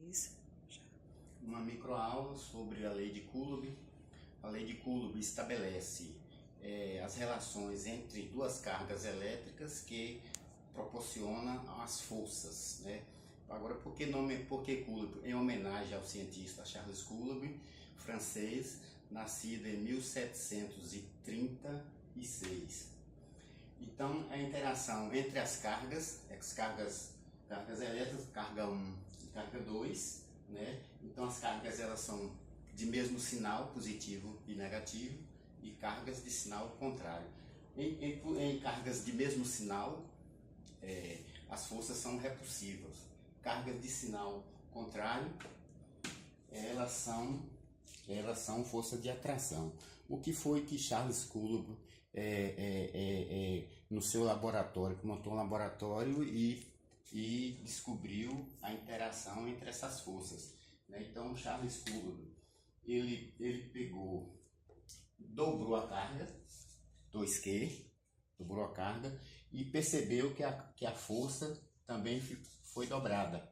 Isso. Uma microaula sobre a lei de Coulomb. A lei de Coulomb estabelece as relações entre duas cargas elétricas que proporcionam as forças, né? Agora, por que Coulomb? Em homenagem ao cientista Charles Coulomb, francês, nascido em 1736. Então, a interação entre as cargas elétricas, carga 1 e carga 2, né? Então, as cargas elas são de mesmo sinal, positivo e negativo, e cargas de sinal contrário. Em cargas de mesmo sinal, as forças são repulsivas. Cargas de sinal contrário, elas são força de atração. O que foi que Charles Coulomb no seu laboratório, que montou um laboratório e descobriu a interação entre essas forças, né? Então Charles Coulomb ele pegou, dobrou a carga, 2Q, dobrou a carga e percebeu que a força também foi dobrada,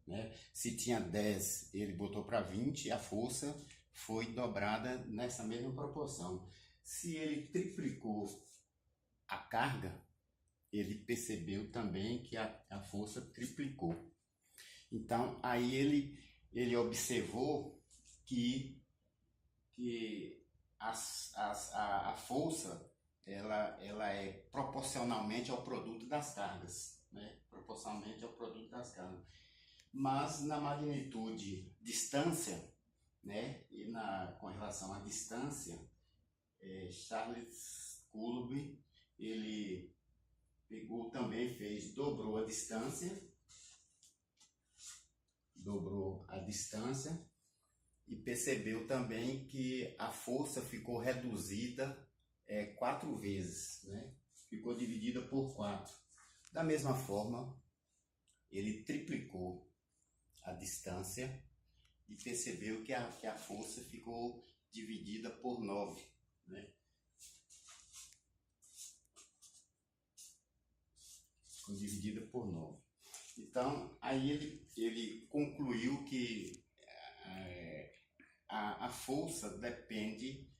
né? Se tinha 10, ele botou para 20 e a força foi dobrada nessa mesma proporção. Se ele triplicou a carga, ele percebeu também que a força triplicou. Então, aí ele observou que a força ela é proporcionalmente ao produto das cargas, né? Proporcionalmente ao produto das cargas. Mas na magnitude distância, né? E com relação à distância, Charles Coulomb ele pegou também, dobrou a distância e percebeu também que a força ficou reduzida 4 vezes, né? Ficou dividida por 4. Da mesma forma, ele triplicou a distância e percebeu que a força ficou dividida por 9, né? Ficou dividida por 9. Então, aí ele concluiu que a força depende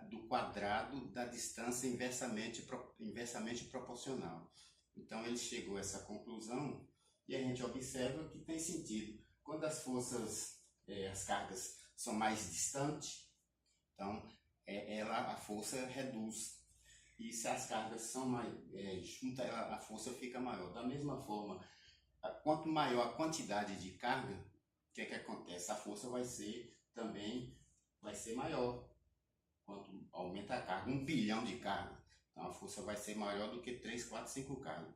do quadrado da distância inversamente proporcional. Então, ele chegou a essa conclusão e a gente observa que tem sentido. Quando as forças, as cargas são mais distantes, então a força reduz. E se as cargas são mais juntas, a força fica maior. Da mesma forma, quanto maior a quantidade de carga, o que acontece? A força vai ser maior. Quanto aumenta a carga, 1 bilhão de carga, então a força vai ser maior do que 3, 4, 5 cargas.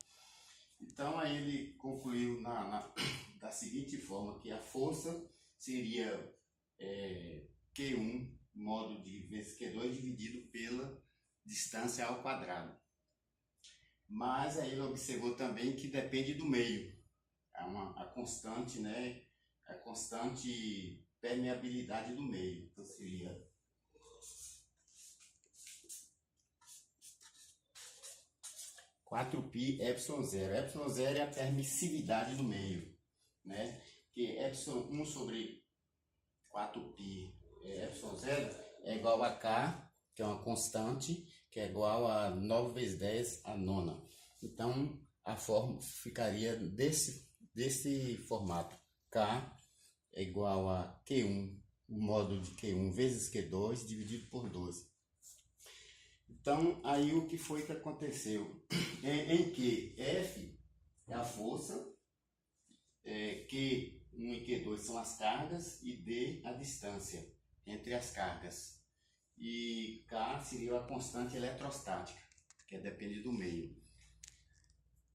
Então aí ele concluiu da seguinte forma, que a força seria Q1 modo de vezes Q2 dividido pela distância ao quadrado. Mas aí ele observou também que depende do meio, a constante, né? A constante permeabilidade do meio. Então seria π ε0. ε0 é a permissividade do meio, né? Que ε1 sobre 4π ε0 é igual a K, que é uma constante, que é igual a 9 vezes 10 a nona. Então, a forma ficaria desse formato. K é igual a Q1, o módulo de Q1 vezes Q2 dividido por 12. Então, aí o que foi que aconteceu? Em que F é a força, Q1 e Q2 são as cargas e D a distância entre as cargas. E K seria a constante eletrostática, que depende do meio.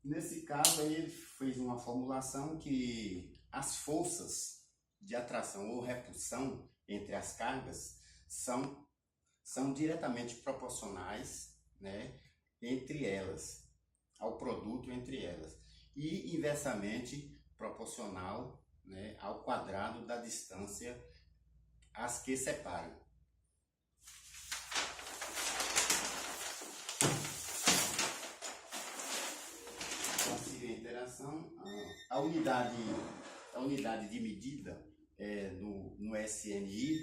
Nesse caso, aí ele fez uma formulação que as forças de atração ou repulsão entre as cargas são diretamente proporcionais, né, entre elas, ao produto entre elas, e inversamente proporcional, né, ao quadrado da distância as que separam. Então, seria a interação, a unidade A unidade de medida no SNI,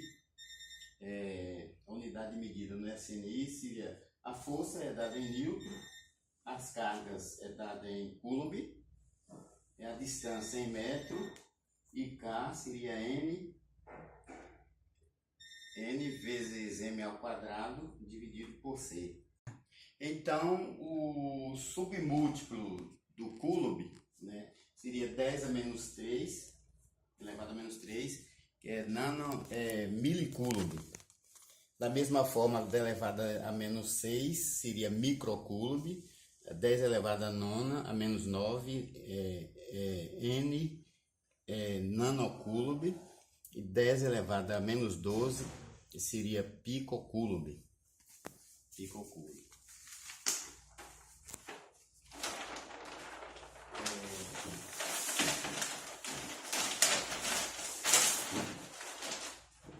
a unidade de medida no SNI seria a força é dada em Newton, as cargas é dada em Coulomb, a distância em metro e K seria N vezes m ao quadrado dividido por C. Então, o submúltiplo do Coulomb, né, seria 10 a menos 3, elevado a menos 3, que é milicoulomb. Da mesma forma, 10 elevado a menos 6 seria microcoulomb, 10 elevado a nona a menos 9 N nanocoulomb, e 10 elevado a menos 12 seria picocoulomb.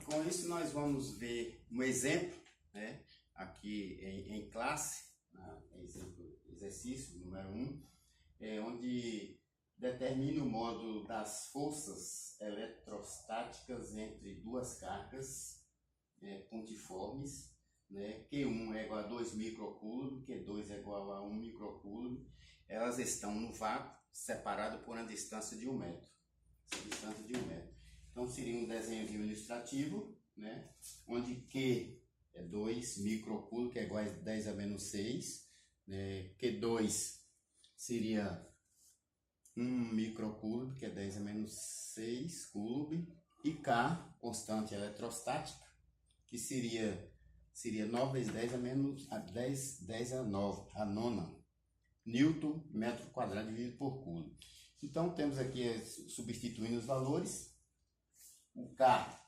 Com isso nós vamos ver um exemplo, né, aqui em classe, exercício número 1, onde determine o módulo das forças eletrostáticas entre duas cargas pontiformes, né? Q1 é igual a 2 microcoulomb, Q2 é igual a 1 microcoulomb. Elas estão no vácuo, separadas por uma distância de 1 metro. Então seria um desenho ilustrativo, né? Onde Q é 2 microcoulomb, que é igual a 10 a menos 6. Né? Q2 seria 1 microcoulomb, que é 10 a menos 6 coulomb. E K, constante eletrostática, que seria 9 vezes 10 a menos 10 a 9, a nona, Newton metro quadrado dividido por Coulomb. Então temos aqui, substituindo os valores, o K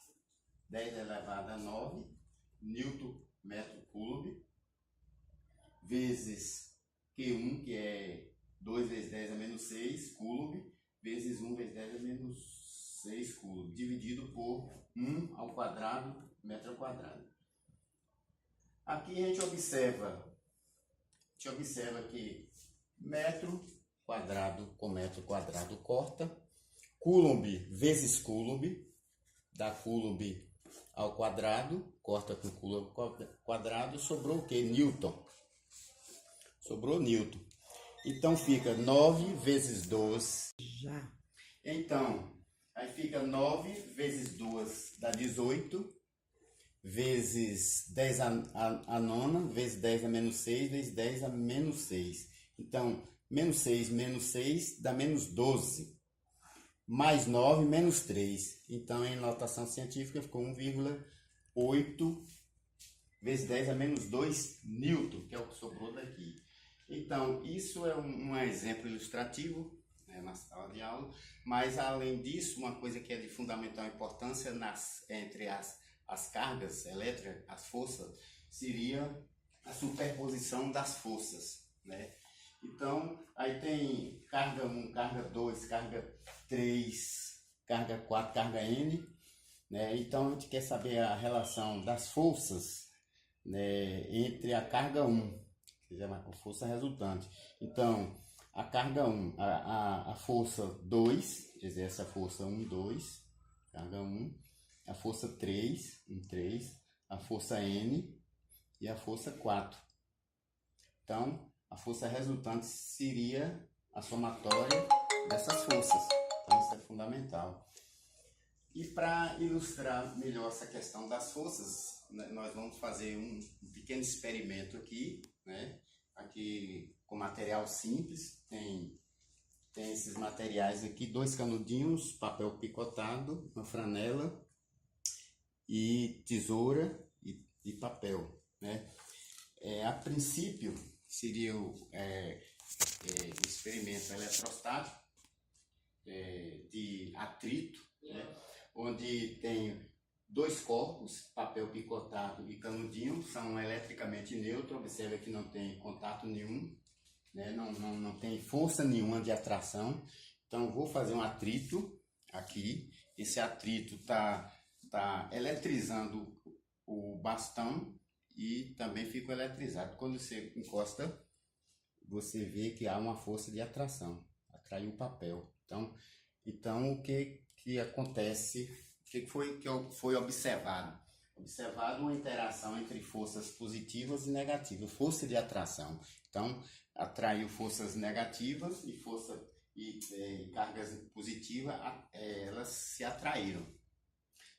10 elevado a 9 Newton metro Coulomb, vezes Q1, que é 2 vezes 10 a menos 6 Coulomb, vezes 1 vezes 10 a menos 6 Coulomb, dividido por 1 ao quadrado metro ao quadrado. Aqui a gente observa que metro quadrado com metro quadrado corta, Coulomb vezes Coulomb, dá Coulomb ao quadrado, corta com Coulomb quadrado, sobrou o que? Newton. Sobrou Newton. Então fica 9 vezes 12. Já. Então, aí fica 9 vezes 2 dá 18, vezes 10 a nona, vezes 10 a menos 6, vezes 10 a menos 6. Então, menos 6 dá menos 12. Mais 9, menos 3. Então, em notação científica, ficou 1,8 vezes 10 a menos 2 Newton, que é o que sobrou daqui. Então, isso é um exemplo ilustrativo, né, na sala de aula, mas além disso, uma coisa que é de fundamental importância entre as cargas elétricas, as forças, seria a superposição das forças, né? Então, aí tem carga 1, carga 2, carga 3, carga 4, carga N, né? Então, a gente quer saber a relação das forças, né, entre a carga 1, que é a força resultante. Então, a carga 1, a força 2, exerce a força 1, 2, carga 1, a força 3, 1, 3, a força N e a força 4. Então, a força resultante seria a somatória dessas forças. Então, isso é fundamental. E para ilustrar melhor essa questão das forças, né, nós vamos fazer um pequeno experimento aqui, né? Aqui com material simples, tem esses materiais aqui, 2 canudinhos, papel picotado, uma franela e tesoura e papel, né? A princípio seria o experimento eletrostático de atrito, né? Onde tem 2 corpos, papel picotado e canudinho, são eletricamente neutros. Observa que não tem contato nenhum, né? Não tem força nenhuma de atração. Então vou fazer um atrito aqui. Esse atrito tá eletrizando o bastão e também fica eletrizado. Quando você encosta, você vê que há uma força de atração, atraiu o papel. Então Então, o que acontece, o que foi observado? Observado uma interação entre forças positivas e negativas, força de atração. Então, atraiu forças negativas e cargas positivas, elas se atraíram.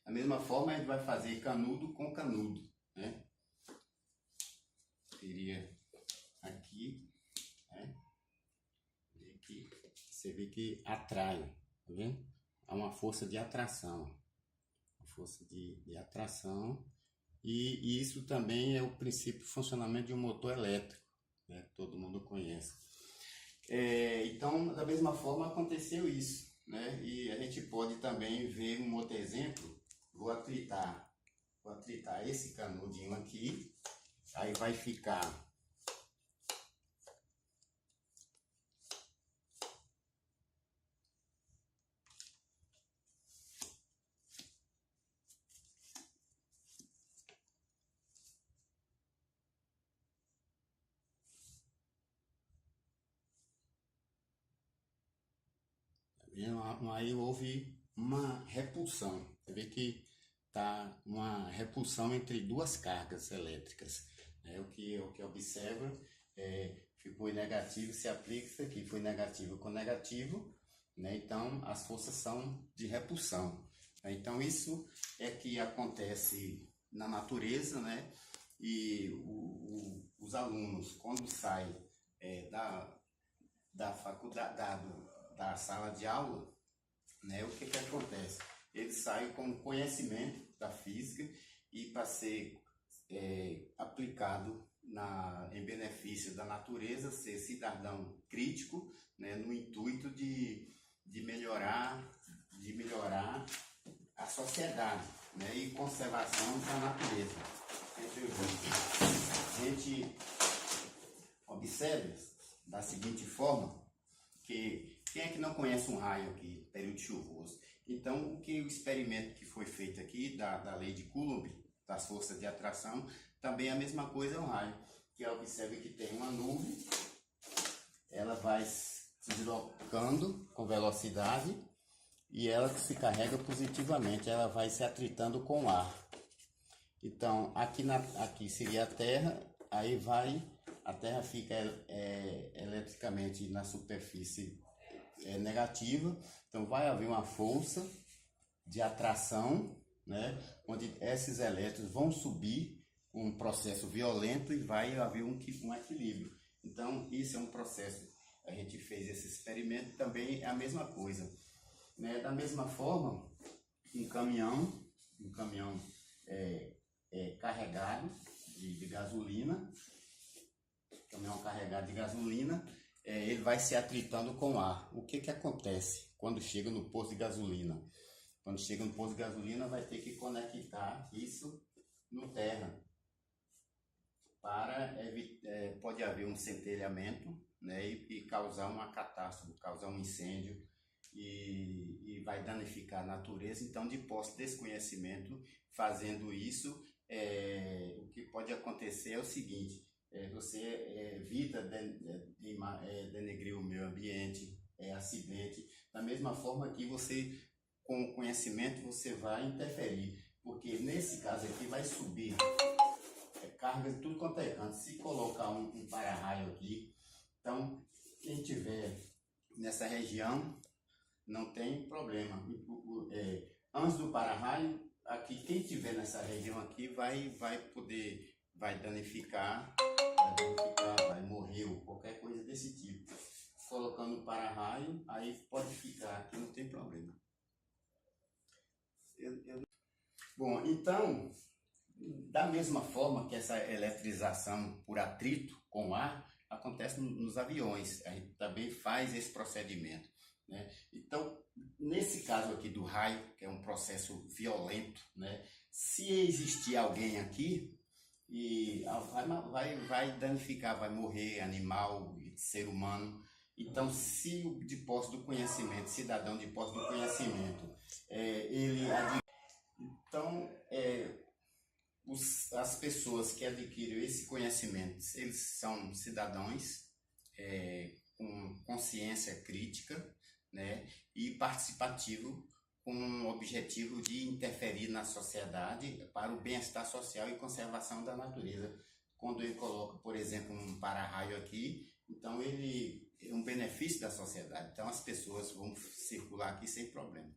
Da mesma forma, a gente vai fazer canudo com canudo, né? Seria aqui, né? Aqui, você vê que atrai, tá vendo? Há uma força de atração, uma força de atração, e isso também é o princípio de funcionamento de um motor elétrico, né? Todo mundo conhece. Então, da mesma forma, aconteceu isso, né? E a gente pode também ver um outro exemplo. Vou atritar esse canudinho aqui, aí vai ficar aí houve uma repulsão. Você vê que tá uma repulsão entre duas cargas elétricas, né? O que observa ficou negativo, se aplica isso aqui, foi negativo com negativo, né? Então as forças são de repulsão. Então isso é que acontece na natureza, né? E os alunos, quando saem da faculdade, da sala de aula, né, o que acontece? Eles saem com conhecimento da física e para ser aplicado em benefício da natureza, ser cidadão crítico, né, no intuito de melhorar a sociedade, né, e conservação da natureza. A gente observa da seguinte forma, que quem é que não conhece um raio aqui, período chuvoso? Então, o experimento que foi feito aqui, da lei de Coulomb, das forças de atração, também é a mesma coisa, é um raio, que observa que tem uma nuvem, ela vai se deslocando com velocidade e ela se carrega positivamente, ela vai se atritando com o ar. Então, aqui seria a Terra, aí a Terra fica eletricamente na superfície negativa, então vai haver uma força de atração, né, onde esses elétrons vão subir um processo violento e vai haver um equilíbrio. Então, isso é um processo, a gente fez esse experimento, também é a mesma coisa, né? Da mesma forma, um caminhão carregado de gasolina, ele vai se atritando com o ar. O que acontece quando chega no posto de gasolina? Quando chega no posto de gasolina, vai ter que conectar isso no terra. Pode haver um centelhamento, né, e causar uma catástrofe, causar um incêndio e vai danificar a natureza. Então, de posse desse conhecimento, fazendo isso, o que pode acontecer é o seguinte: você evita denegrir o meio ambiente, acidente. Da mesma forma que você, com o conhecimento, você vai interferir, porque nesse caso aqui vai subir cargas de tudo quanto é canto. Se colocar um para-raio aqui, então quem tiver nessa região não tem problema. Antes do para-raio, aqui quem tiver nessa região aqui vai danificar, vai morrer ou qualquer coisa desse tipo. Colocando o para-raio, aí pode ficar aqui, não tem problema. Bom, então, da mesma forma que essa eletrização por atrito com ar acontece nos aviões, a gente também faz esse procedimento, né? Então, nesse caso aqui do raio, que é um processo violento, né? Se existir alguém aqui, e vai danificar, vai morrer animal, ser humano. Então, se o de posse do conhecimento, cidadão de posse do conhecimento, então, as pessoas que adquirem esse conhecimento, eles são cidadãos com consciência crítica, né, e participativo, com o objetivo de interferir na sociedade para o bem-estar social e conservação da natureza. Quando ele coloca, por exemplo, um para-raio aqui, então ele é um benefício da sociedade. Então as pessoas vão circular aqui sem problema.